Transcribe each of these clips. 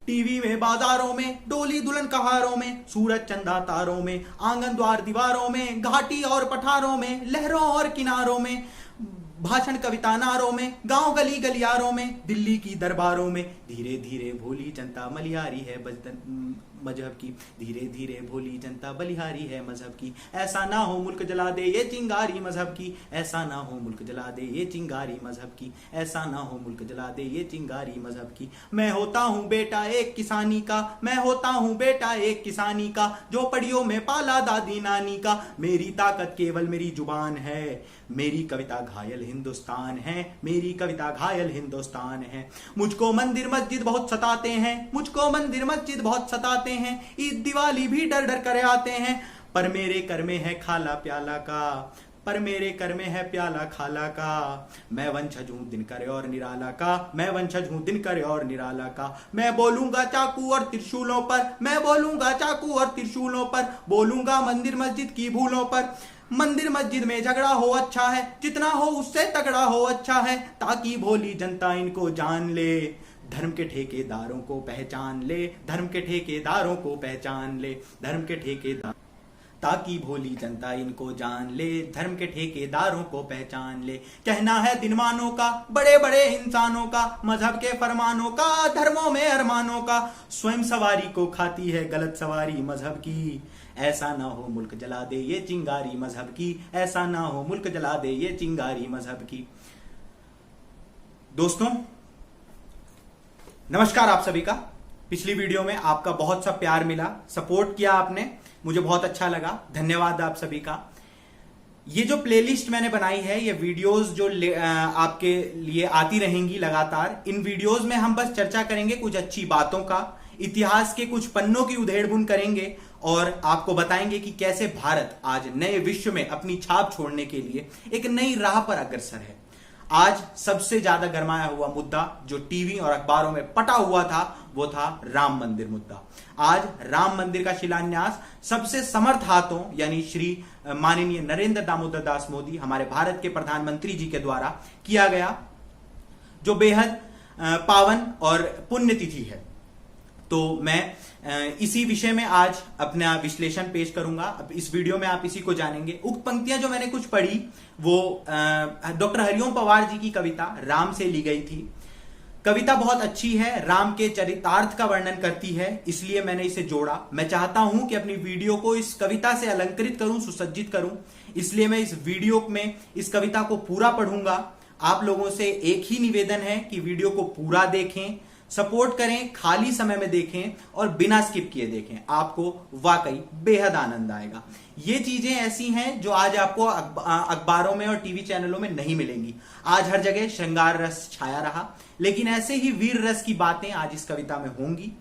TV में बाजारों में, डोली दुल्हन कहारों में, सूरज चंदा तारों में, आंगन द्वार दीवारों में, घाटी और पठारों में, लहरों और किनारों में, भाषण कविता नारों में, गांव गली गलियारों में, दिल्ली की दरबारों में, धीरे धीरे भोली जनता मलिहारी है मजहब की, धीरे धीरे भोली जनता बलिहारी है मजहब की, ऐसा ना हो मुल्क जला दे ये चिंगारी मजहब की, ऐसा ना हो मुल्क जला दे ये चिंगारी मजहब की, ऐसा ना हो मुल्क जला दे ये चिंगारी मजहब की। मैं होता हूँ बेटा एक किसानी का, मैं होता हूँ बेटा एक किसानी का, जो पड़ियों में पाला दादी नानी का, मेरी ताकत केवल मेरी जुबान है, मेरी कविता घायल हिंदुस्तान है, मेरी कविता घायल हिंदुस्तान है। मुझको मंदिर मस्जिद बहुत सताते हैं, मुझको मंदिर मस्जिद बहुत सताते हैं, ईद दिवाली भी डर डर कर आते हैं, पर मेरे कर में है खाला प्याला का, पर मेरे कर में है प्याला खाला का, मैं वंशज हूं दिनकर और निराला का, मैं वंशज हूं दिनकर और निराला का। मैं बोलूंगा चाकू और त्रिशूलों पर, मैं बोलूंगा चाकू और त्रिशूलों पर, बोलूंगा मंदिर मस्जिद की भूलों पर। मंदिर मस्जिद में झगड़ा हो अच्छा है, जितना हो उससे तगड़ा हो अच्छा है, ताकि भोली जनता इनको जान ले, धर्म के ठेकेदारों को पहचान ले, धर्म के ठेकेदारों को पहचान ले, धर्म के ठेकेदार, ताकि भोली जनता इनको जान ले, धर्म के ठेकेदारों को पहचान ले। कहना है दिनमानों का, बड़े बड़े इंसानों का, मजहब के फरमानों का, धर्मों में अरमानों का, स्वयं सवारी को खाती है गलत सवारी मजहब की, ऐसा ना हो मुल्क जला दे ये चिंगारी मजहब की, ऐसा ना हो मुल्क जला दे ये चिंगारी मजहब की। दोस्तों नमस्कार आप सभी का। पिछली वीडियो में आपका बहुत सा प्यार मिला, सपोर्ट किया आपने, मुझे बहुत अच्छा लगा, धन्यवाद आप सभी का। ये जो प्लेलिस्ट मैंने बनाई है, ये वीडियोस जो आपके लिए आती रहेंगी लगातार, इन वीडियोस में हम बस चर्चा करेंगे कुछ अच्छी बातों का, इतिहास के कुछ पन्नों की उधेड़-बुन करेंगे और आपको बताएंगे कि कैसे भारत आज नए विश्व में अपनी छाप छोड़ने के लिए एक नई राह पर अग्रसर है। आज सबसे ज्यादा गरमाया हुआ मुद्दा जो टीवी और अखबारों में पटा हुआ था वो था राम मंदिर मुद्दा। आज राम मंदिर का शिलान्यास सबसे समर्थ हाथों यानी श्री माननीय नरेंद्र दामोदर दास मोदी, हमारे भारत के प्रधानमंत्री जी के द्वारा किया गया, जो बेहद पावन और पुण्यतिथि है। तो मैं इसी विषय में आज अपना विश्लेषण पेश करूंगा। अब इस वीडियो में आप इसी को जानेंगे। उक्त पंक्तियां जो मैंने कुछ पढ़ी वो डॉक्टर हरिओम पवार जी की कविता राम से ली गई थी। कविता बहुत अच्छी है, राम के चरितार्थ का वर्णन करती है, इसलिए मैंने इसे जोड़ा। मैं चाहता हूं कि अपनी वीडियो को इस कविता से अलंकृत करूं, सुसज्जित करूं, इसलिए मैं इस वीडियो में इस कविता को पूरा पढ़ूंगा। आप लोगों से एक ही निवेदन है कि वीडियो को पूरा देखें, सपोर्ट करें, खाली समय में देखें और बिना स्किप किए देखें, आपको वाकई बेहद आनंद आएगा। ये चीजें ऐसी हैं जो आज आपको अखबारों में और टीवी चैनलों में नहीं मिलेंगी। आज हर जगह श्रृंगार रस छाया रहा, लेकिन ऐसे ही वीर रस की बातें आज इस कविता में होंगी,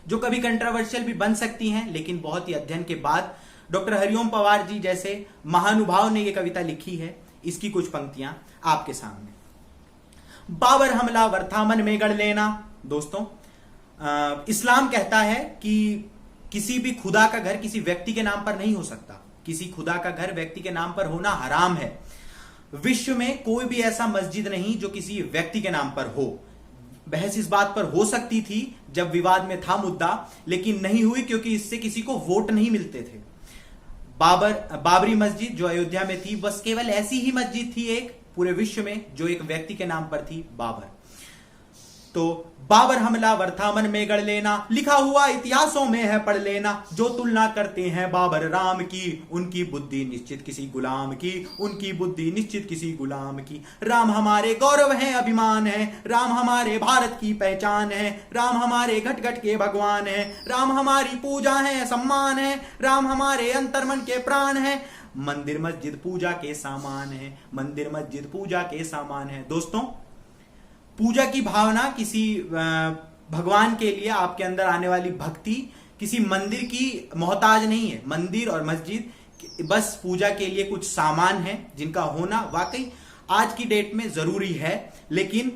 जो कभी कंट्रोवर्शियल भी बन सकती हैं, लेकिन बहुत ही अध्ययन के बाद डॉक्टर हरिओम पवार जी जैसे महानुभाव ने यह कविता लिखी है। इसकी कुछ पंक्तियां आपके सामने। बाबर हमलावर था मन में गढ़ लेना। दोस्तों इस्लाम कहता है कि किसी भी खुदा का घर किसी व्यक्ति के नाम पर नहीं हो सकता, किसी खुदा का घर व्यक्ति के नाम पर होना हराम है। विश्व में कोई भी ऐसा मस्जिद नहीं जो किसी व्यक्ति के नाम पर हो। बहस इस बात पर हो सकती थी जब विवाद में था मुद्दा, लेकिन नहीं हुई क्योंकि इससे किसी को वोट नहीं मिलते थे। बाबरी मस्जिद जो अयोध्या में थी, बस केवल ऐसी ही मस्जिद थी एक पूरे विश्व में जो एक व्यक्ति के नाम पर थी, बाबर। तो बाबर हमलावर था मन में गढ़ लेना, लिखा हुआ इतिहासों में है पढ़ लेना, जो तुलना करते हैं बाबर राम की, उनकी बुद्धि निश्चित किसी गुलाम की, उनकी बुद्धि निश्चित किसी गुलाम की। राम हमारे गौरव है, अभिमान है, राम हमारे भारत की पहचान है, राम हमारे घट घट के भगवान है, राम हमारी पूजा है, सम्मान है, राम हमारे अंतर्मन के प्राण है, मंदिर मस्जिद पूजा के सामान है, मंदिर मस्जिद पूजा के सामान है। दोस्तों पूजा की भावना किसी भगवान के लिए आपके अंदर आने वाली भक्ति किसी मंदिर की मोहताज नहीं है। मंदिर और मस्जिद बस पूजा के लिए कुछ सामान है जिनका होना वाकई आज की डेट में जरूरी है, लेकिन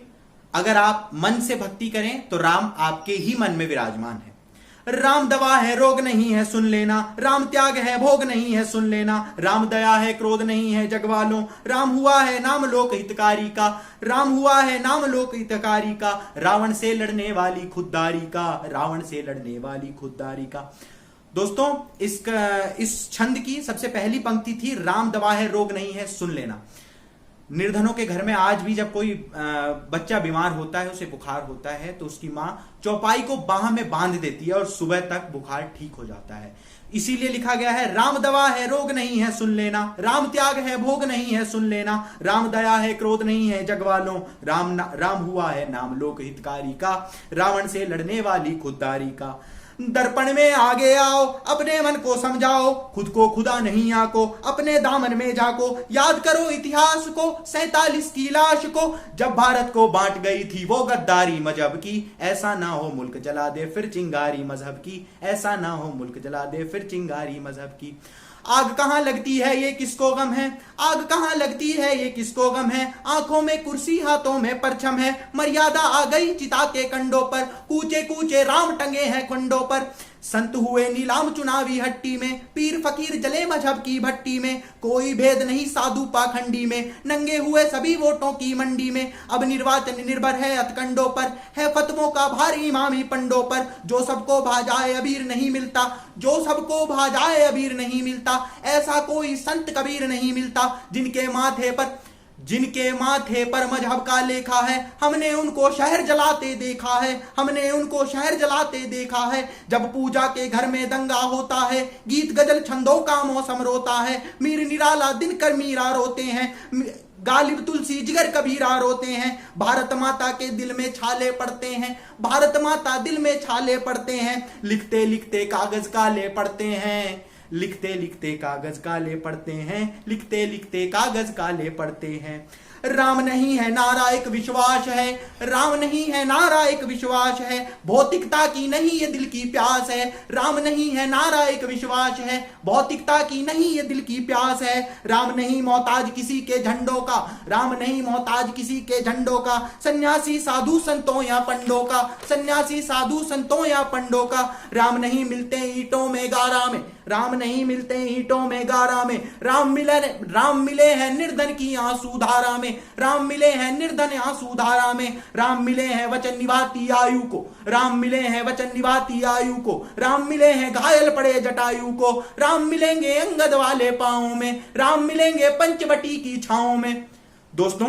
अगर आप मन से भक्ति करें तो राम आपके ही मन में विराजमान है। राम दवा है रोग नहीं है सुन लेना, राम त्याग है भोग नहीं है सुन लेना, राम दया है क्रोध नहीं है जग वालों, राम हुआ है नाम लोक हितकारी का, राम हुआ है नाम लोक हितकारी का, रावण से लड़ने वाली खुददारी का, रावण से लड़ने वाली खुददारी का। दोस्तों इस छंद की सबसे पहली पंक्ति थी राम दवा है रोग नहीं है सुन लेना। निर्धनों के घर में आज भी जब कोई बच्चा बीमार होता है, उसे बुखार होता है, तो उसकी मां चौपाई को बाह में बांध देती है और सुबह तक बुखार ठीक हो जाता है। इसीलिए लिखा गया है राम दवा है रोग नहीं है सुन लेना, राम त्याग है भोग नहीं है सुन लेना, राम दया है क्रोध नहीं है जग वालों, राम हुआ है नाम लोक हितकारी का, रावण से लड़ने वाली खुददारी का। दर्पण में आगे आओ अपने मन को समझाओ, खुद को खुदा नहीं आको अपने दामन में जाको, याद करो इतिहास को 47 की लाश को, जब भारत को बांट गई थी वो गद्दारी मजहब की, ऐसा ना हो मुल्क जला दे फिर चिंगारी मजहब की, ऐसा ना हो मुल्क जला दे फिर चिंगारी मजहब की। आग कहां लगती है ये किसको गम है, आग कहां लगती है ये किसको गम है, आंखों में कुर्सी हाथों में परचम है, मर्यादा आ गई चिता के कंडों पर, कूचे कूचे राम टंगे हैं खंडों पर, संत हुए नीलाम चुनावी हट्टी में, पीर फकीर जले मजहब की भट्टी में, कोई भेद नहीं साधु पाखंडी में, नंगे हुए सभी वोटों की मंडी में, अब निर्वाचन निर्भर है अतकंडों पर, है फतवों का भारी इमामी पंडों पर, जो सबको भाजाए अबीर नहीं मिलता, जो सबको भाजाए अबीर नहीं मिलता, ऐसा कोई संत कबीर नहीं मिलता, जिनके माथे पर मजहब का लेखा है, हमने उनको शहर जलाते देखा है, हमने उनको शहर जलाते देखा है, जब पूजा के घर में दंगा होता है, गीत गजल छंदों का मौसम रोता है, मीर निराला दिनकर मीरा रोते हैं, गालिब तुलसी जिगर कबीरा रोते हैं, भारत माता के दिल में छाले पड़ते हैं, भारत माता दिल में छाले पड़ते हैं, लिखते लिखते कागज काले पड़ते हैं, लिखते लिखते कागज काले पड़ते हैं, लिखते लिखते कागज काले पड़ते हैं। राम नहीं है नारा एक विश्वास है, राम नहीं है नारा एक विश्वास है, भौतिकता की नहीं ये दिल की प्यास है, राम नहीं है नारा एक विश्वास है, भौतिकता की नहीं ये दिल की प्यास है, राम नहीं मोहताज किसी के झंडों का, राम नहीं मोहताज किसी के झंडों का, सन्यासी साधु संतों या पंडों का, सन्यासी साधु संतों या पंडों का, राम नहीं मिलते ईंटों में गारा में, राम नहीं मिलते ईंटों में गारा में, राम मिले हैं निर्धन की आंसू धारा में, राम मिले हैं निर्धन आंसू धारा में, राम मिले हैं वचन निभाती आयु को, राम मिले हैं वचन निभाती आयु को, राम मिले हैं घायल पड़े जटायु को, राम मिलेंगे अंगद वाले पांवों में, राम मिलेंगे पंचवटी की छाओं में। दोस्तों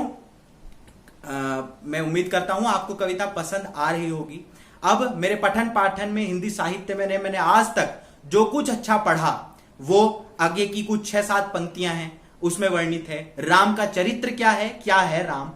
मैं उम्मीद करता हूं आपको कविता पसंद आ रही होगी। अब मेरे पठन पाठन में हिंदी साहित्य में मैंने आज तक जो कुछ अच्छा पढ़ा वो आगे की कुछ 6-7 पंक्तियां हैं, उसमें वर्णित है। राम का चरित्र क्या है Ram,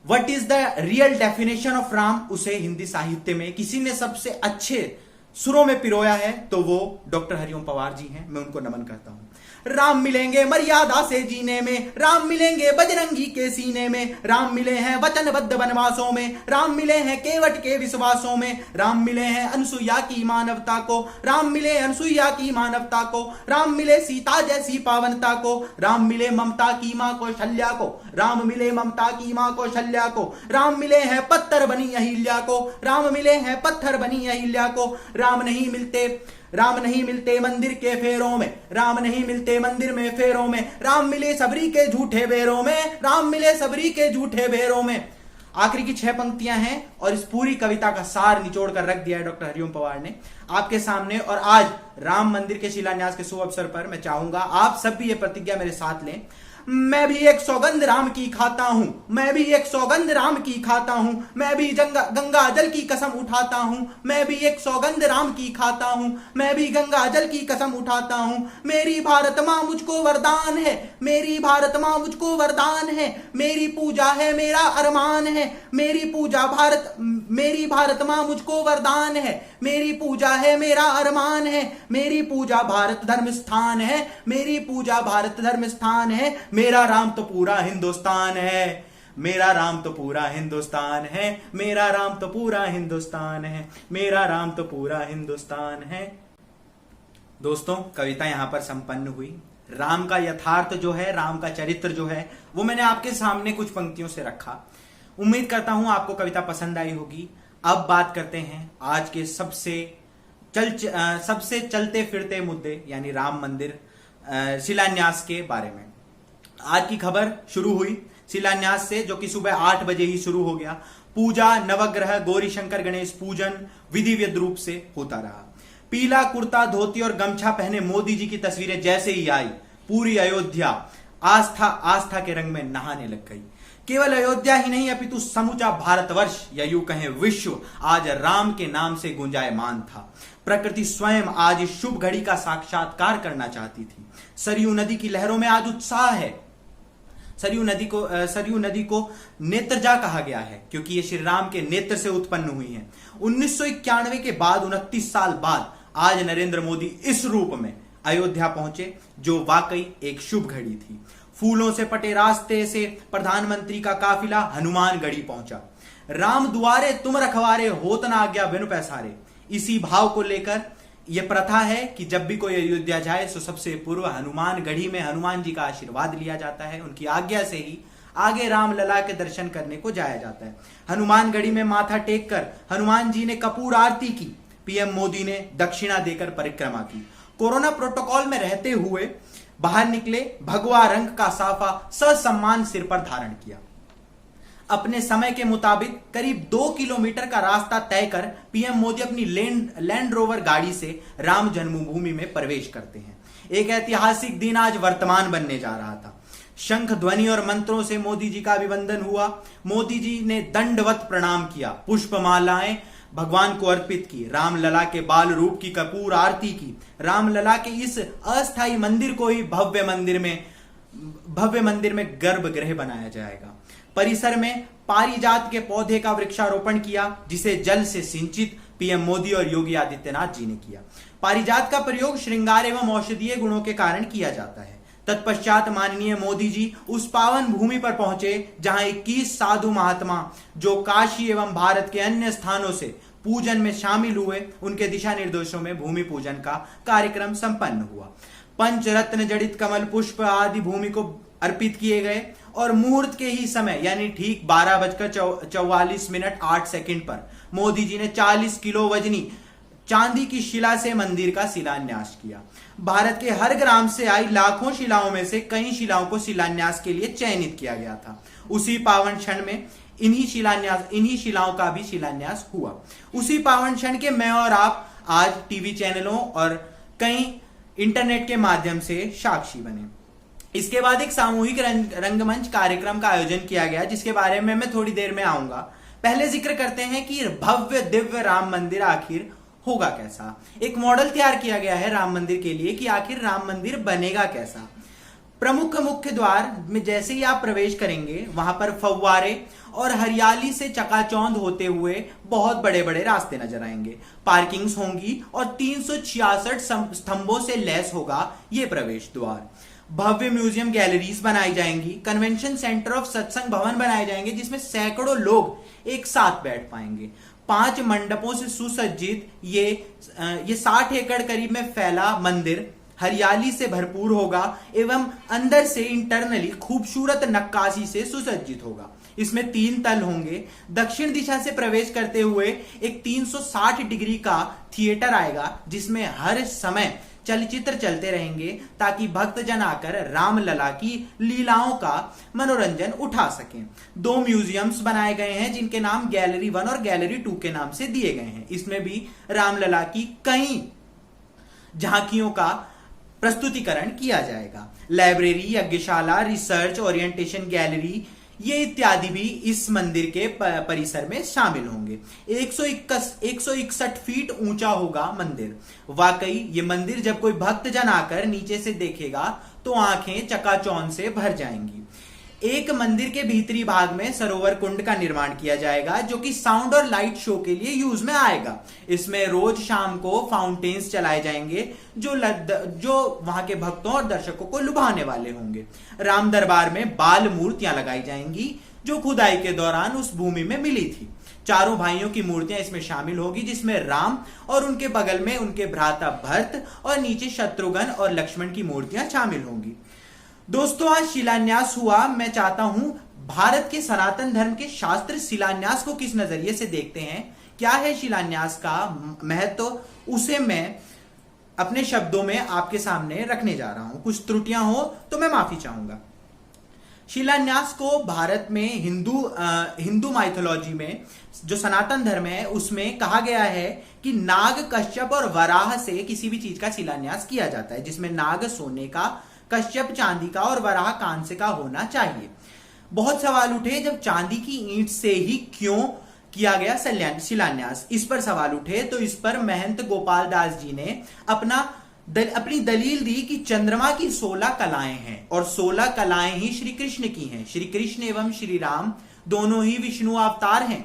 what is the real definition of Ram, उसे हिंदी साहित्य में किसी ने सबसे अच्छे सुरों में पिरोया है तो वो डॉक्टर हरिओम पवार जी हैं, मैं उनको नमन करता हूं। राम मिलेंगे मर्यादा से जीने में, राम मिलेंगे बजरंगी के सीने में, राम मिले हैं वचनबद्ध वनवासों में, राम मिले हैं केवट के विश्वासों में, राम मिले हैं अनसुईया की मानवता को, राम मिले अनसुईया की मानवता को, राम मिले सीता जैसी पावनता को, राम मिले ममता की मां कौशल्या को, राम मिले ममता की मां कौशल्या को, राम मिले हैं पत्थर बनी अहिल्या को, राम मिले हैं पत्थर बनी अहिल्या को, राम नहीं मिलते मंदिर के फेरों में, राम नहीं मिलते मंदिर में फेरों में, राम मिले सबरी के झूठे बेरों में, राम मिले सबरी के झूठे बेरों में। आखिरी की 6 पंक्तियां हैं और इस पूरी कविता का सार निचोड़ कर रख दिया है डॉक्टर हरिओम पवार ने आपके सामने। और आज राम मंदिर के शिलान्यास के शुभ अवसर पर मैं चाहूंगा आप सब भी ये प्रतिज्ञा मेरे साथ लें, मैं भी एक सौगंध राम की खाता हूं, मैं भी एक सौगंध राम की खाता हूं, मैं भी गंगा जल की कसम उठाता हूं, मैं भी एक सौगंध राम की खाता हूं, मैं भी गंगा जल की कसम उठाता हूं, मेरी भारत मां मुझको वरदान है, मेरी भारत मां मुझको वरदान है, मेरी पूजा है मेरा अरमान है, मेरी भारत मां मुझको वरदान है, मेरी पूजा है मेरा अरमान है, मेरी पूजा भारत धर्म स्थान है, मेरी पूजा भारत धर्म स्थान है, मेरा राम तो पूरा हिंदुस्तान है, मेरा राम तो पूरा हिंदुस्तान है, मेरा राम तो पूरा हिंदुस्तान है, मेरा राम तो पूरा हिंदुस्तान है। दोस्तों कविता यहां पर संपन्न हुई। राम का यथार्थ जो है, राम का चरित्र जो है वो मैंने आपके सामने कुछ पंक्तियों से रखा। उम्मीद करता हूं आपको कविता पसंद आई होगी। अब बात करते हैं आज के सबसे सबसे चलते फिरते मुद्दे यानी राम मंदिर शिलान्यास के बारे में। आज की खबर शुरू हुई शिलान्यास से, जो कि सुबह 8 बजे ही शुरू हो गया। पूजा, नवग्रह, गौरी शंकर गणेश पूजन विधिवत रूप से होता रहा। पीला कुर्ता, धोती और गमछा पहने मोदी जी की तस्वीरें जैसे ही आई, पूरी अयोध्या आस्था के रंग में नहाने लग गई। केवल अयोध्या ही नहीं अपितु समूचा भारतवर्ष या यूं कहें विश्व आज राम के नाम से गुंजायमान था। प्रकृति स्वयं आज इस शुभ घड़ी का साक्षात्कार करना चाहती थी। सरयू नदी की लहरों में आज उत्साह है। सरयू नदी को नेत्रजा कहा गया है क्योंकि ये श्री राम के नेत्र से उत्पन्न हुई है। 1991 के बाद 29 साल बाद आज नरेंद्र मोदी इस रूप में अयोध्या पहुंचे, जो वाकई एक शुभ घड़ी थी। फूलों से पटे रास्ते से प्रधानमंत्री का काफिला हनुमानगढ़ी पहुंचा। राम दुआरे तुम रखवारे, होत न आज्ञा बिनु पैसारे। इसी भाव को लेकर यह प्रथा है कि जब भी कोई अयोध्या जाए तो सबसे पूर्व हनुमानगढ़ी में हनुमान जी का आशीर्वाद लिया जाता है। उनकी आज्ञा से ही आगे राम लला के दर्शन करने को जाया जाता है। हनुमानगढ़ी में माथा टेक कर हनुमान जी ने कपूर आरती की। पीएम मोदी ने दक्षिणा देकर परिक्रमा की। कोरोना प्रोटोकॉल में रहते हुए बाहर निकले, भगवा रंग का साफा ससम्मान सिर पर धारण किया। अपने समय के मुताबिक करीब 2 किलोमीटर का रास्ता तय कर पीएम मोदी अपनी लैंड रोवर गाड़ी से राम जन्मभूमि में प्रवेश करते हैं। एक ऐतिहासिक दिन आज वर्तमान बनने जा रहा था। शंख ध्वनि और मंत्रों से मोदी जी का अभिवंदन हुआ। मोदी जी ने दंडवत प्रणाम किया, पुष्पमालाएं भगवान को अर्पित की, रामलला के बाल रूप की कपूर आरती की। रामलला के इस अस्थायी मंदिर को ही भव्य मंदिर में गर्भगृह बनाया जाएगा। परिसर में पारिजात के पौधे का वृक्षारोपण किया, जिसे जल से सिंचित पीएम मोदी और योगी आदित्यनाथ जी ने किया। पारिजात का प्रयोग श्रृंगार एवं औषधीय गुणों के कारण किया जाता है। तत्पश्चात माननीय मोदी जी उस पावन भूमि पर पहुंचे जहां 21 साधु महात्मा जो काशी एवं भारत के अन्य स्थानों से पूजन में शामिल हुए, उनके दिशा निर्देशों में भूमि पूजन का कार्यक्रम संपन्न हुआ। पंचरत्न जड़ित कमल पुष्प आदि भूमि को अर्पित किए गए और मुहूर्त के ही समय यानी ठीक 12:44 पर मोदी जी ने 40 किलो वजनी चांदी की शिला से मंदिर का शिलान्यास किया। भारत के हर ग्राम से आई लाखों शिलाओं में से कई शिलाओं को शिलान्यास के लिए चयनित किया गया था। उसी पावन क्षण में इन्हीं शिलाओं का भी शिलान्यास हुआ। उसी पावन क्षण के मैं और आप आज टीवी चैनलों और कई इंटरनेट के माध्यम से साक्षी बने। इसके बाद एक सामूहिक रंगमंच कार्यक्रम का आयोजन किया गया, जिसके बारे में मैं थोड़ी देर में आऊंगा। पहले जिक्र करते हैं कि भव्य दिव्य राम मंदिर आखिर होगा कैसा। एक मॉडल तैयार किया गया है राम मंदिर के लिए कि आखिर राम मंदिर बनेगा कैसा। प्रमुख मुख्य द्वार में जैसे ही आप प्रवेश करेंगे, वहां पर फव्वारे और हरियाली से चकाचौंध होते हुए बहुत बड़े बड़े रास्ते नजर आएंगे। पार्किंग्स होंगी और 366 स्तंभों से लैस होगा ये प्रवेश द्वार। भव्य म्यूजियम गैलरीज बनाई जाएंगी। कन्वेंशन सेंटर ऑफ सत्संग भवन बनाए जाएंगे, जिसमें सैकड़ों लोग एक साथ बैठ पाएंगे। 5 मंडपों से सुसज्जित ये 60 एकड़ करीब में फैला मंदिर हरियाली से भरपूर होगा एवं अंदर से इंटरनली खूबसूरत नक्काशी से सुसज्जित होगा। इसमें 3 तल होंगे। दक्षिण दिशा से प्रवेश करते हुए एक 360 डिग्री का थिएटर आएगा, जिसमें हर समय चलचित्र चलते रहेंगे ताकि भक्तजन आकर रामलला की लीलाओं का मनोरंजन उठा सकें। 2 म्यूजियम्स बनाए गए हैं, जिनके नाम गैलरी 1 और गैलरी 2 के नाम से दिए गए हैं। इसमें भी रामलला की कई झांकियों का प्रस्तुतिकरण किया जाएगा। लाइब्रेरी, यज्ञशाला, रिसर्च ओरिएंटेशन गैलरी ये इत्यादि भी इस मंदिर के परिसर में शामिल होंगे। 161 फीट ऊंचा होगा मंदिर। वाकई ये मंदिर जब कोई भक्तजन आकर नीचे से देखेगा तो आंखें चकाचौंध से भर जाएंगी। एक मंदिर के भीतरी भाग में सरोवर कुंड का निर्माण किया जाएगा, जो कि साउंड और लाइट शो के लिए यूज में आएगा। इसमें रोज शाम को फाउंटेन्स चलाए जाएंगे जो वहां के भक्तों और दर्शकों को लुभाने वाले होंगे। राम दरबार में बाल मूर्तियां लगाई जाएंगी, जो खुदाई के दौरान उस भूमि में मिली थी। चारों भाइयों की मूर्तियां इसमें शामिल होगी, जिसमें राम और उनके बगल में उनके भ्राता भरत और नीचे शत्रुघ्न और लक्ष्मण की मूर्तियां शामिल होंगी। दोस्तों, आज शिलान्यास हुआ। मैं चाहता हूं भारत के सनातन धर्म के शास्त्र शिलान्यास को किस नजरिए से देखते हैं, क्या है शिलान्यास का महत्व, उसे मैं अपने शब्दों में आपके सामने रखने जा रहा हूं। कुछ त्रुटियां हो तो मैं माफी चाहूंगा। शिलान्यास को भारत में हिंदू माइथोलॉजी में, जो सनातन धर्म है, उसमें कहा गया है कि नाग, कश्यप और वराह से किसी भी चीज का शिलान्यास किया जाता है, जिसमें नाग सोने का, कश्यप चांदी का और वराह कांस्य का होना चाहिए। बहुत सवाल उठे जब चांदी की ईंट से ही क्यों किया गया शिलान्यास, इस पर सवाल उठे। तो इस पर महंत गोपाल दास जी ने अपनी दलील दी कि चंद्रमा की 16 कलाएं हैं और 16 कलाएं ही श्री कृष्ण की हैं। श्री कृष्ण एवं श्री राम दोनों ही विष्णु अवतार हैं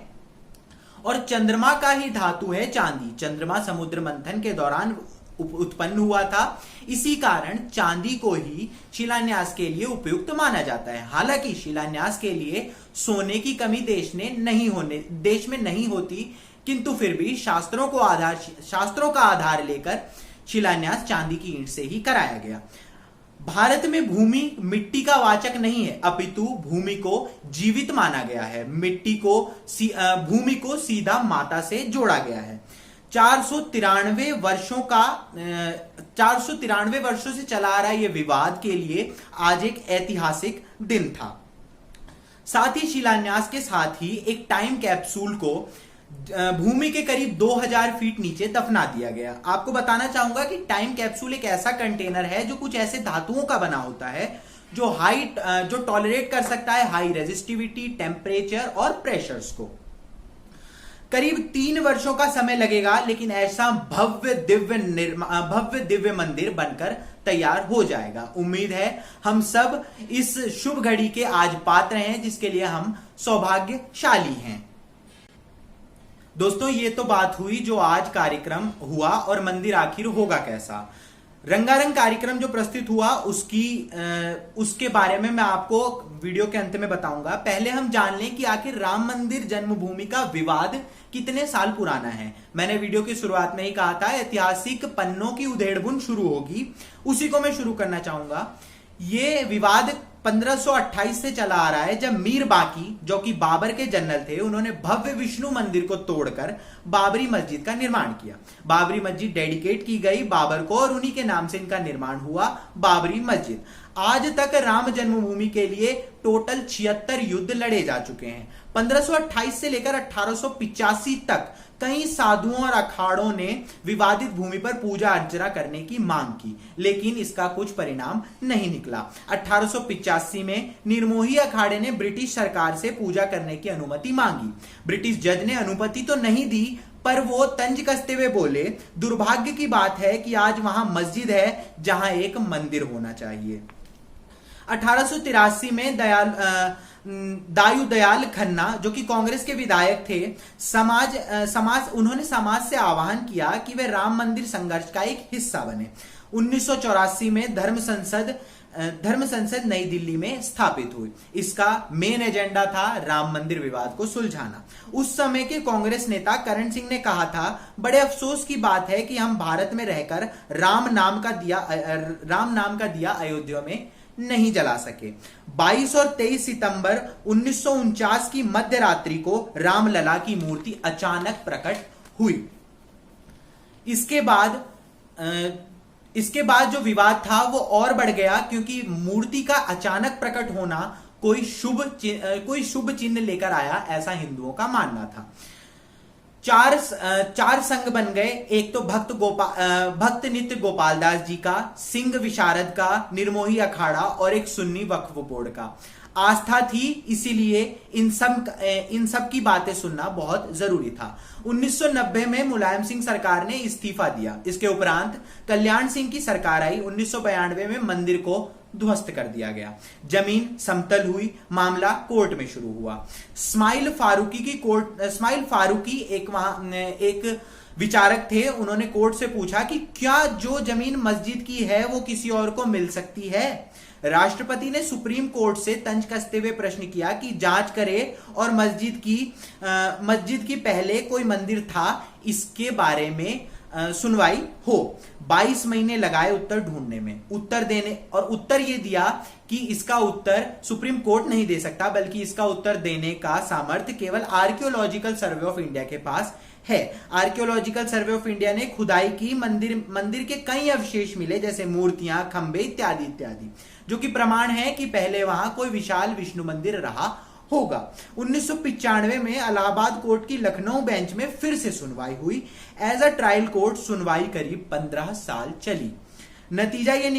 और चंद्रमा का ही धातु है चांदी। चंद्रमा समुद्र मंथन के दौरान उत्पन्न हुआ था, इसी कारण चांदी को ही शिलान्यास के लिए उपयुक्त माना जाता है। हालांकि शिलान्यास के लिए सोने की कमी देश में नहीं होती, किंतु फिर भी शास्त्रों का आधार लेकर शिलान्यास चांदी की ईंट से ही कराया गया। भारत में भूमि मिट्टी का वाचक नहीं है, अपितु भूमि को जीवित माना गया है। भूमि को सीधा माता से जोड़ा गया है। 493 वर्षों से चला आ रहा यह विवाद के लिए आज एक ऐतिहासिक दिन था। साथ ही शिलान्यास के साथ ही एक टाइम कैप्सूल को भूमि के करीब 2000 फीट नीचे दफना दिया गया। आपको बताना चाहूंगा कि टाइम कैप्सूल एक ऐसा कंटेनर है जो कुछ ऐसे धातुओं का बना होता है जो टॉलरेट कर सकता है हाई रेजिस्टिविटी, टेम्परेचर और प्रेशर्स को। करीब 3 वर्षों का समय लगेगा, लेकिन ऐसा भव्य दिव्य मंदिर बनकर तैयार हो जाएगा। उम्मीद है हम सब इस शुभ घड़ी के आज पात्र हैं, जिसके लिए हम सौभाग्यशाली हैं। दोस्तों, ये तो बात हुई जो आज कार्यक्रम हुआ और मंदिर आखिर होगा कैसा। रंगारंग कार्यक्रम जो प्रस्तुत हुआ उसके बारे में मैं आपको वीडियो के अंत में बताऊंगा। पहले हम जान लें कि आखिर राम मंदिर जन्मभूमि का विवाद कितने साल पुराना है। मैंने वीडियो की शुरुआत में ही कहा था ऐतिहासिक पन्नों की उधेड़बुन शुरू होगी, उसी को मैं शुरू करना चाहूंगा। ये विवाद 1528 से चला आ रहा है, जब मीर बाकी, जो कि बाबर के जनरल थे, उन्होंने भव्य विष्णु मंदिर को तोड़कर बाबरी मस्जिद का निर्माण किया। बाबरी मस्जिद डेडिकेट की गई बाबर को और उन्हीं के नाम से इनका निर्माण हुआ बाबरी मस्जिद। आज तक राम जन्मभूमि के लिए टोटल 76 युद्ध लड़े जा चुके हैं। 1528 से लेकर 1885 तक कई साधुओं और अखाड़ों ने विवादित भूमि पर पूजा अर्चना करने की मांग की, लेकिन इसका कुछ परिणाम नहीं निकला। 1885 में निर्मोही अखाड़े ने ब्रिटिश सरकार से पूजा करने की अनुमति मांगी। ब्रिटिश जज ने अनुमति तो नहीं दी, पर वो तंज कसते हुए बोले, दुर्भाग्य की बात है कि आज वहां मस्जिद है जहां एक मंदिर होना चाहिए। 1883 में दायू दयाल खन्ना, जो कि कांग्रेस के विधायक थे, उन्होंने समाज से आह्वान किया कि वे राम मंदिर संघर्ष का एक हिस्सा बने। 1984 में धर्म संसद नई दिल्ली में स्थापित हुई। इसका मेन एजेंडा था राम मंदिर विवाद को सुलझाना। उस समय के कांग्रेस नेता करण सिंह ने कहा था, बड़े अफसोस की बात है कि हम भारत में रहकर राम नाम का दिया अयोध्या में नहीं जला सके। 22 और 23 सितंबर 1949 की मध्य रात्रि को रामलला की मूर्ति अचानक प्रकट हुई। इसके बाद जो विवाद था वो और बढ़ गया, क्योंकि मूर्ति का अचानक प्रकट होना कोई शुभ चिन्ह लेकर आया, ऐसा हिंदुओं का मानना था। चार संघ बन गए। एक तो भक्त नित्य गोपाल दास जी का, सिंह विशारद का, निर्मोही अखाड़ा और एक सुन्नी वक्फ बोर्ड का। आस्था थी, इसीलिए इन सब की बातें सुनना बहुत जरूरी था। 1990 में मुलायम सिंह सरकार ने इस्तीफा दिया। इसके उपरांत कल्याण सिंह की सरकार आई। 1992 में मंदिर को ध्वस्त कर दिया गया। जमीन समतल हुई। मामला कोर्ट में शुरू हुआ। इस्माइल फारूकी एक विचारक थे। उन्होंने कोर्ट से पूछा कि क्या जो जमीन मस्जिद की है वो किसी और को मिल सकती है। राष्ट्रपति ने सुप्रीम कोर्ट से तंज कसते हुए प्रश्न किया कि जांच करे और मस्जिद की पहले कोई मंदिर था, इसके बारे में सुनवाई हो। 22 महीने लगाए उत्तर ढूंढने में, उत्तर देने, और उत्तर ये दिया कि इसका उत्तर सुप्रीम कोर्ट नहीं दे सकता, बल्कि इसका उत्तर देने का सामर्थ्य केवल आर्कियोलॉजिकल सर्वे ऑफ इंडिया के पास है। आर्कियोलॉजिकल सर्वे ऑफ इंडिया ने खुदाई की, मंदिर के कई अवशेष मिले, जैसे मूर्तियां, खंबे इत्यादि इत्यादि, जो कि प्रमाण है कि पहले वहां कोई विशाल विष्णु मंदिर रहा होगा। 1995 में इलाहाबाद कोर्ट की लखनऊ बेंच में फिर से सुनवाई हुई। एज अ ट्रायल कोर्ट सुनवाई करीब 15 साल चली। नतीजा ये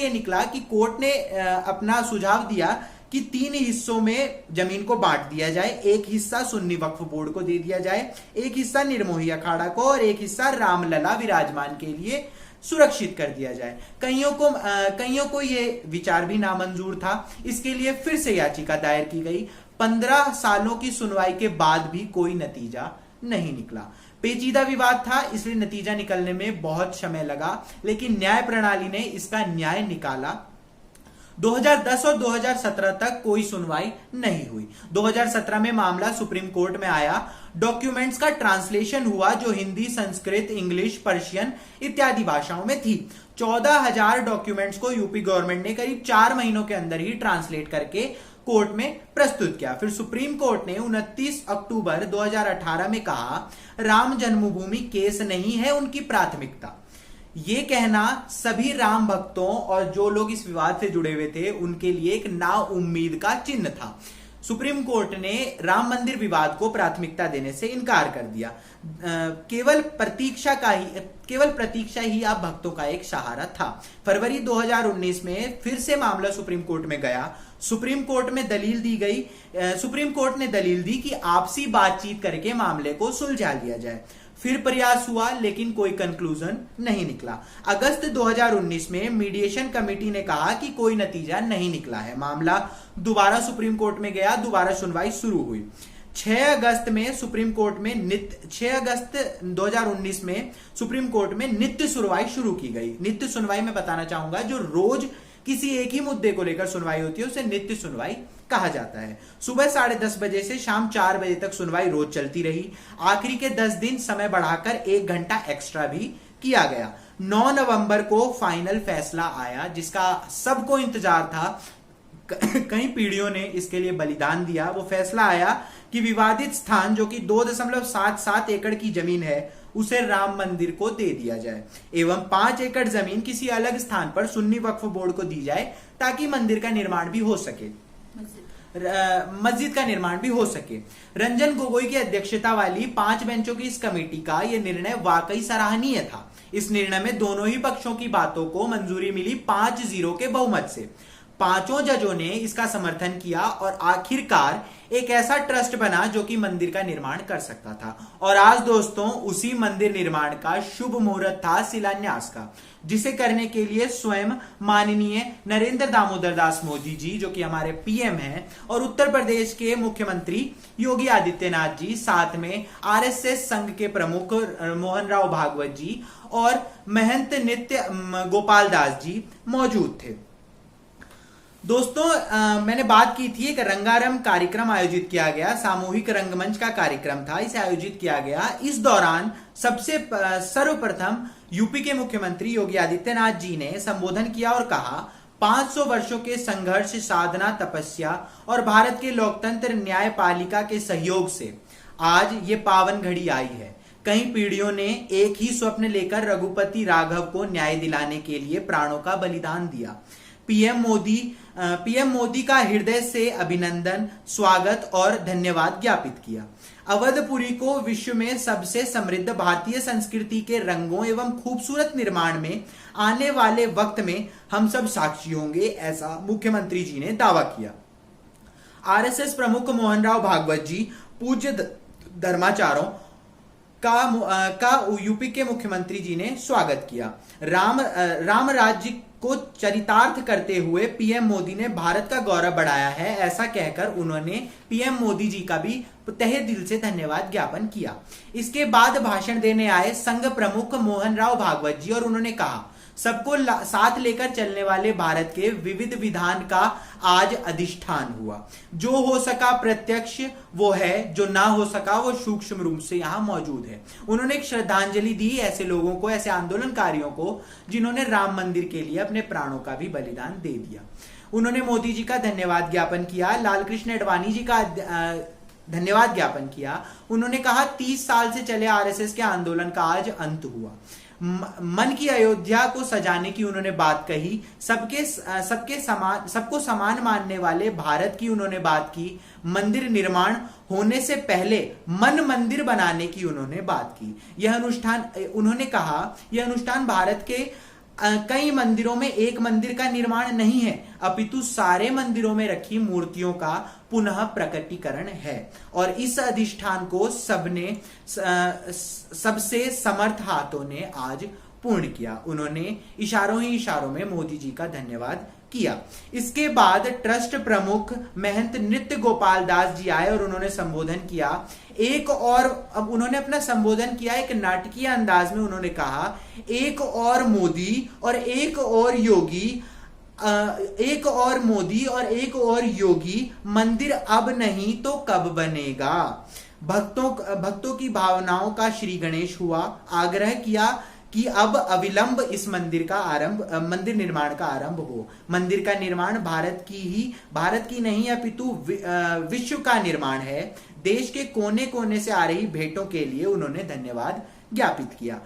निकला कि कोर्ट ने अपना सुझाव दिया कि 3 हिस्सों में जमीन को बांट दिया जाए। एक हिस्सा सुन्नी वक्फ बोर्ड को दे दिया जाए, एक हिस्सा निर्मोही अखाड़ा को, और एक हिस्सा रामलला विराजमान के लिए सुरक्षित कर दिया जाए। कईयों को ये विचार भी नामंजूर था। इसके लिए फिर से याचिका दायर की गई। 15 सालों की सुनवाई के बाद भी कोई नतीजा नहीं निकला। पेचीदा विवाद था, इसलिए नतीजा निकलने में बहुत समय लगा, लेकिन न्याय प्रणाली ने इसका न्याय निकाला। 2010 और 2017 तक कोई सुनवाई नहीं हुई। 2017 में मामला सुप्रीम कोर्ट में आया। डॉक्यूमेंट्स का ट्रांसलेशन हुआ, जो हिंदी, संस्कृत, इंग्लिश, पर्शियन इत्यादि भाषाओं में थी। 14,000 डॉक्यूमेंट्स को यूपी गवर्नमेंट ने करीब 4 महीनों के अंदर ही ट्रांसलेट करके कोर्ट में प्रस्तुत किया। फिर सुप्रीम कोर्ट ने 29 अक्टूबर 2018 में कहा, राम जन्मभूमि केस नहीं है उनकी प्राथमिकता। ये कहना सभी राम भक्तों और जो लोग इस विवाद से जुड़े हुए थे उनके लिए एक नाउम्मीद का चिन्ह था। सुप्रीम कोर्ट ने राम मंदिर विवाद को प्राथमिकता देने से इनकार कर दिया। केवल प्रतीक्षा ही आप भक्तों का एक सहारा था। फरवरी 2019 में फिर से मामला सुप्रीम कोर्ट में गया। सुप्रीम कोर्ट ने दलील दी कि आपसी बातचीत करके मामले को सुलझा लिया जाए। फिर प्रयास हुआ, लेकिन कोई कंक्लूजन नहीं निकला। अगस्त 2019 में मीडिएशन कमेटी ने कहा कि कोई नतीजा नहीं निकला है। मामला दोबारा सुप्रीम कोर्ट में गया, दोबारा सुनवाई शुरू हुई। 6 अगस्त 2019 में सुप्रीम कोर्ट में नित्य सुनवाई शुरू की गई। नित्य सुनवाई में बताना चाहूंगा, जो रोज किसी एक ही मुद्दे को लेकर सुनवाई होती है उसे नित्य सुनवाई कहा जाता है। सुबह 10:30 बजे से शाम 4 बजे तक सुनवाई रोज चलती रही। आखिरी के 10 दिन समय बढ़ाकर 1 घंटा एक्स्ट्रा भी किया गया। 9 नवंबर को फाइनल फैसला आया, जिसका सबको इंतजार था। कई पीढ़ियों ने इसके लिए बलिदान दिया। वो फैसला आया कि विवादित स्थान, जो कि 2.77 एकड़ की जमीन है, उसे राम मंदिर को दे दिया जाए एवं 5 एकड़ जमीन किसी अलग स्थान पर सुन्नी वक्फ बोर्ड को दी जाए, ताकि मंदिर का निर्माण भी हो सके, मस्जिद का निर्माण भी हो सके। रंजन गोगोई की अध्यक्षता वाली 5 बेंचों की इस कमेटी का यह निर्णय वाकई सराहनीय था। इस निर्णय में दोनों ही पक्षों की बातों को मंजूरी मिली 5-0 के बहुमत से। 5 जजों ने इसका समर्थन किया और आखिरकार एक ऐसा ट्रस्ट बना जो कि मंदिर का निर्माण कर सकता था। और आज दोस्तों, उसी मंदिर निर्माण का शुभ मुहूर्त था शिलान्यास का, जिसे करने के लिए स्वयं माननीय नरेंद्र दामोदर दास मोदी जी, जो कि हमारे पीएम हैं, और उत्तर प्रदेश के मुख्यमंत्री योगी आदित्यनाथ जी, साथ में आरएसएस संघ के प्रमुख मोहन राव भागवत जी और महंत नित्य गोपाल दास जी मौजूद थे। दोस्तों, मैंने बात की थी, एक रंगारंग कार्यक्रम आयोजित किया गया, सामूहिक रंगमंच का कार्यक्रम था, इसे आयोजित किया गया। इस दौरान सर्वप्रथम यूपी के मुख्यमंत्री योगी आदित्यनाथ जी ने संबोधन किया और कहा, 500 वर्षों के संघर्ष, साधना, तपस्या और भारत के लोकतंत्र न्यायपालिका के सहयोग से आज ये पावन घड़ी आई है। कई पीढ़ियों ने एक ही स्वप्न लेकर रघुपति राघव को न्याय दिलाने के लिए प्राणों का बलिदान दिया। पीएम मोदी का हृदय से अभिनंदन, स्वागत और धन्यवाद ज्ञापित किया। अवधपुरी को विश्व में सबसे समृद्ध भारतीय संस्कृति के रंगों एवं खूबसूरत निर्माण में आने वाले वक्त में हम सब साक्षी होंगे, ऐसा मुख्यमंत्री जी ने दावा किया। आरएसएस प्रमुख मोहन राव भागवत जी, पूज्य धर्माचार्यों का यूपी के मुख्यमंत्री जी ने स्वागत किया। राम राज्य को चरितार्थ करते हुए पीएम मोदी ने भारत का गौरव बढ़ाया है, ऐसा कहकर उन्होंने पीएम मोदी जी का भी तहे दिल से धन्यवाद ज्ञापन किया। इसके बाद भाषण देने आए संघ प्रमुख मोहन राव भागवत जी और उन्होंने कहा, सबको साथ लेकर चलने वाले भारत के विविध विधान का आज अधिष्ठान हुआ। जो हो सका प्रत्यक्ष वो है, जो ना हो सका वो सूक्ष्म रूप से यहां मौजूद है। उन्होंने एक श्रद्धांजलि दी ऐसे लोगों को, ऐसे आंदोलनकारियों को जिन्होंने राम मंदिर के लिए अपने प्राणों का भी बलिदान दे दिया। उन्होंने मोदी जी का धन्यवाद ज्ञापन किया, लालकृष्ण आडवाणी जी का धन्यवाद ज्ञापन किया। उन्होंने कहा 30 साल से चले आरएसएस के आंदोलन का आज अंत हुआ। मन की अयोध्या को सजाने की उन्होंने बात कही। सबको समान मानने वाले भारत की उन्होंने बात की। मंदिर निर्माण होने से पहले मन मंदिर बनाने की उन्होंने बात की। यह अनुष्ठान, उन्होंने कहा, यह अनुष्ठान भारत के कई मंदिरों में एक मंदिर का निर्माण नहीं है, अपितु सारे मंदिरों में रखी मूर्तियों का पुनः प्रकटीकरण है। और इस अधिष्ठान को सबसे समर्थ हाथों ने आज पूर्ण किया। उन्होंने इशारों ही इशारों में मोदी जी का धन्यवाद किया। इसके बाद ट्रस्ट प्रमुख महंत नृत्य गोपाल दास जी आए और उन्होंने संबोधन किया। अब उन्होंने अपना संबोधन किया एक नाटकीय अंदाज में। उन्होंने कहा, एक और मोदी और एक और योगी, एक और मोदी और एक और योगी, मंदिर अब नहीं तो कब बनेगा। भक्तों की भावनाओं का श्री गणेश हुआ। आग्रह किया कि अब अविलंब इस मंदिर निर्माण का आरंभ हो। मंदिर का निर्माण भारत की नहीं अपितु विश्व का निर्माण है। देश के कोने कोने से आ रही भेंटों के लिए उन्होंने धन्यवाद ज्ञापित किया।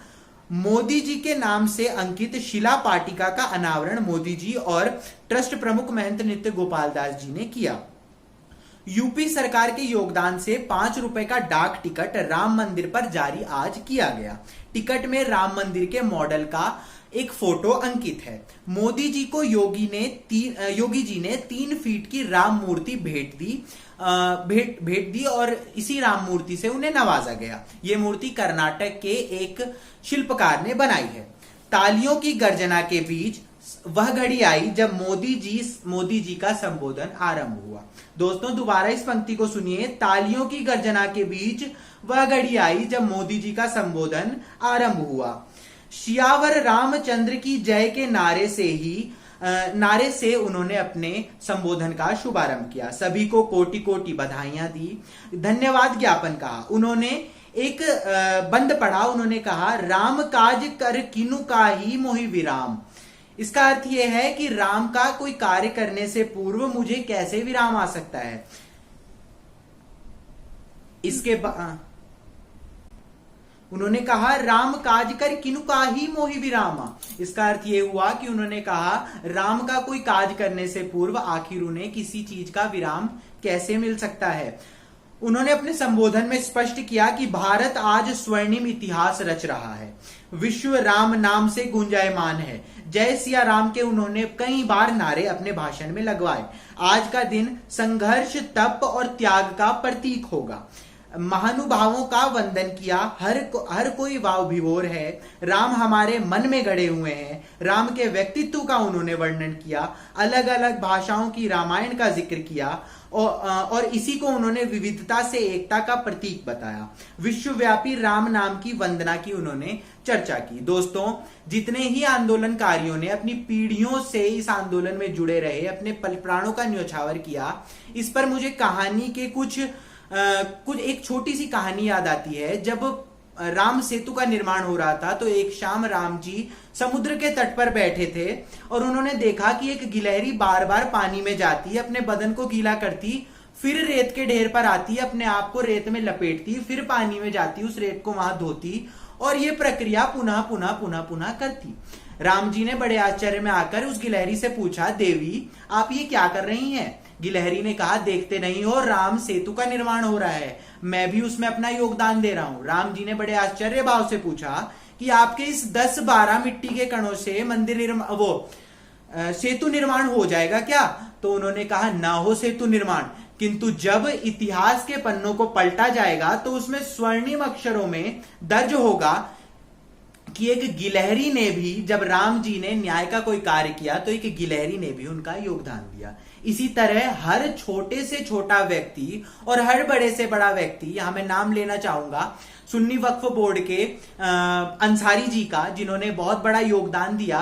मोदी जी के नाम से अंकित शिला पाटिका का अनावरण मोदी जी और ट्रस्ट प्रमुख महंत नृत्य गोपाल दास जी ने किया। यूपी सरकार के योगदान से 5 रुपए का डाक टिकट राम मंदिर पर जारी आज किया गया। टिकट में राम मंदिर के मॉडल का एक फोटो अंकित है। मोदी जी को योगी जी ने 3 फीट की राम मूर्ति भेंट दी और इसी राम मूर्ति से उन्हें नवाजा गया। ये मूर्ति कर्नाटक के एक शिल्पकार ने बनाई है। तालियों की गर्जना के बीच वह घड़ी आई जब मोदी जी का संबोधन आरंभ हुआ। दोस्तों दोबारा इस पंक्ति को सुनिए। तालियों की गर्जना के बीच वह घड़ी आई जब मोदी जी का संबोधन आरंभ हुआ। सियावर रामचंद्र की जय के नारे से उन्होंने अपने संबोधन का शुभारंभ किया। सभी को कोटि कोटि बधाइयां दी, धन्यवाद ज्ञापन कहा। उन्होंने एक बंद पढ़ा। उन्होंने कहा, राम काज कर किनु काहि मोहि विराम। इसका अर्थ यह है कि राम का कोई कार्य करने से पूर्व मुझे कैसे विराम आ सकता है। इसके उन्होंने कहा, राम काज कर किनु काहि मोहि विरामा। इसका अर्थ यह हुआ कि उन्होंने कहा राम का कोई काज करने से पूर्व आखिर उन्हें किसी चीज का विराम कैसे मिल सकता है। उन्होंने अपने संबोधन में स्पष्ट किया कि भारत आज स्वर्णिम इतिहास रच रहा है। विश्व राम नाम से गुंजायमान है। जय सिया राम के उन्होंने कई बार नारे अपने भाषण में लगवाए। आज का दिन संघर्ष, तप और त्याग का प्रतीक होगा। महानुभावों का वंदन किया। हर कोई वाव विभोर है। राम हमारे मन में गड़े हुए हैं। राम के व्यक्तित्व का उन्होंने वर्णन किया। अलग अलग भाषाओं की रामायण का जिक्र किया और इसी को उन्होंने विविधता से एकता का प्रतीक बताया। विश्वव्यापी राम नाम की वंदना की उन्होंने चर्चा की। दोस्तों, जितने ही आंदोलनकारियों ने अपनी पीढ़ियों से इस आंदोलन में जुड़े रहे, अपने प्राणों का न्यौछावर किया, इस पर मुझे कहानी के कुछ एक छोटी सी कहानी याद आती है। जब राम सेतु का निर्माण हो रहा था तो एक शाम राम जी समुद्र के तट पर बैठे थे और उन्होंने देखा कि एक गिलहरी बार बार पानी में जाती, अपने बदन को गीला करती, फिर रेत के ढेर पर आती, अपने आप को रेत में लपेटती, फिर पानी में जाती, उस रेत को वहां धोती और ये प्रक्रिया पुनः पुनः पुनः पुनः करती। राम जी ने बड़े आश्चर्य में आकर उस गिलहरी से पूछा, देवी आप ये क्या कर रही हैं? गिलहरी ने कहा, देखते नहीं हो राम सेतु का निर्माण हो रहा है, मैं भी उसमें अपना योगदान दे रहा हूं। राम जी ने बड़े आश्चर्य भाव से पूछा कि आपके इस 10-12 मिट्टी के कणों से सेतु निर्माण हो जाएगा क्या? तो उन्होंने कहा, ना हो सेतु निर्माण, किंतु जब इतिहास के पन्नों को पलटा जाएगा तो उसमें स्वर्णिम अक्षरों में दर्ज होगा कि एक गिलहरी ने भी, जब राम जी ने न्याय का कोई कार्य किया तो एक गिलहरी ने भी उनका योगदान दिया। इसी तरह हर छोटे से छोटा व्यक्ति और हर बड़े से बड़ा व्यक्ति, यहां मैं नाम लेना चाहूंगा सुन्नी वक्फ बोर्ड के अंसारी जी का, जिन्होंने बहुत बड़ा योगदान दिया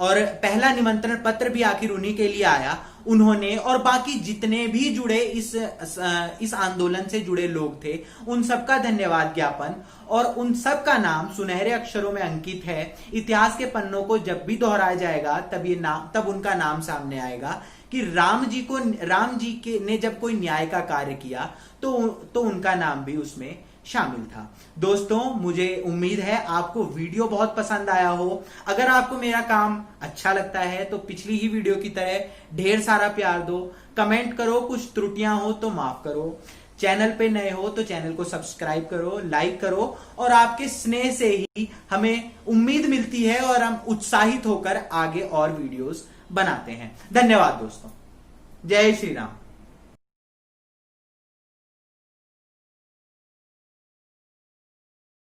और पहला निमंत्रण पत्र भी आखिर उन्हीं के लिए आया उन्होंने, और बाकी जितने भी जुड़े इस आंदोलन से जुड़े लोग थे, उन सबका धन्यवाद ज्ञापन, और उन सब का नाम सुनहरे अक्षरों में अंकित है। इतिहास के पन्नों को जब भी दोहराया जाएगा तब उनका नाम सामने आएगा कि राम जी के ने जब कोई न्याय का कार्य किया तो उनका नाम भी उसमें शामिल था। दोस्तों, मुझे उम्मीद है आपको वीडियो बहुत पसंद आया हो। अगर आपको मेरा काम अच्छा लगता है तो पिछली ही वीडियो की तरह ढेर सारा प्यार दो, कमेंट करो, कुछ त्रुटियां हो तो माफ करो, चैनल पे नए हो तो चैनल को सब्सक्राइब करो, लाइक करो, और आपके स्नेह से ही हमें उम्मीद मिलती है और हम उत्साहित होकर आगे और वीडियोस बनाते हैं। धन्यवाद दोस्तों, जय श्री राम।